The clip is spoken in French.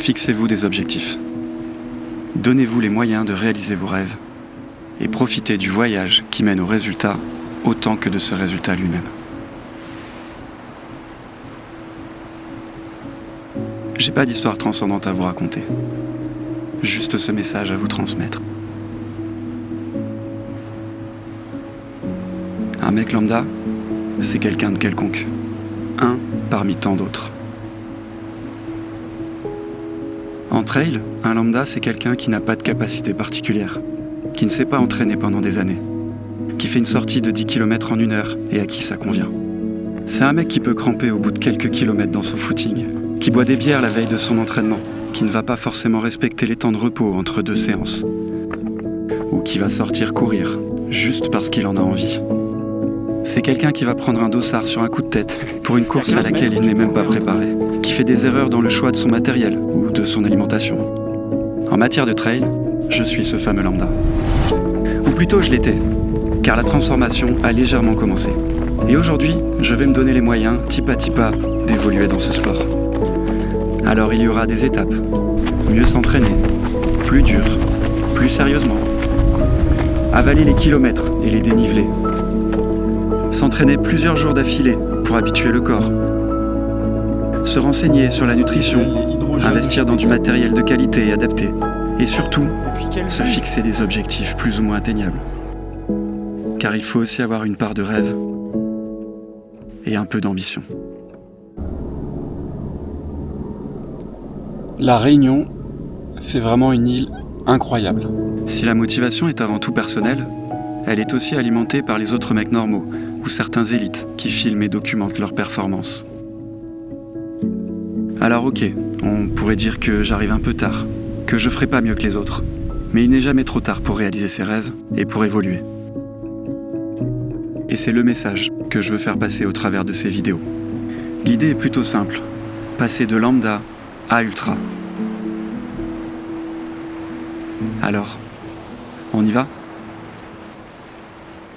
Fixez-vous des objectifs. Donnez-vous les moyens de réaliser vos rêves et profitez du voyage qui mène au résultat autant que de ce résultat lui-même. J'ai pas d'histoire transcendante à vous raconter, juste ce message à vous transmettre. Un mec lambda, c'est quelqu'un de quelconque, un parmi tant d'autres. En trail, un lambda, c'est quelqu'un qui n'a pas de capacité particulière, qui ne s'est pas entraîné pendant des années, qui fait une sortie de 10 km en 1 heure et à qui ça convient. C'est un mec qui peut cramper au bout de quelques kilomètres dans son footing, qui boit des bières la veille de son entraînement, qui ne va pas forcément respecter les temps de repos entre 2 séances, ou qui va sortir courir, juste parce qu'il en a envie. C'est quelqu'un qui va prendre un dossard sur un coup de tête pour une course à laquelle il n'est même pas préparé, qui fait des erreurs dans le choix de son matériel ou de son alimentation. En matière de trail, je suis ce fameux lambda. Ou plutôt je l'étais, car la transformation a légèrement commencé. Et aujourd'hui, je vais me donner les moyens, type à type, d'évoluer dans ce sport. Alors il y aura des étapes, mieux s'entraîner, plus dur, plus sérieusement. Avaler les kilomètres et les dénivelés. S'entraîner plusieurs jours d'affilée pour habituer le corps. Se renseigner sur la nutrition, investir dans du matériel de qualité et adapté. Et surtout, se fixer des objectifs plus ou moins atteignables. Car il faut aussi avoir une part de rêve et un peu d'ambition. La Réunion, c'est vraiment une île incroyable. Si la motivation est avant tout personnelle, elle est aussi alimentée par les autres mecs normaux ou certains élites qui filment et documentent leurs performances. Alors ok, on pourrait dire que j'arrive un peu tard, que je ferai pas mieux que les autres, mais il n'est jamais trop tard pour réaliser ses rêves et pour évoluer. Et c'est le message que je veux faire passer au travers de ces vidéos. L'idée est plutôt simple, passer de lambda à ultra. Alors, on y va ?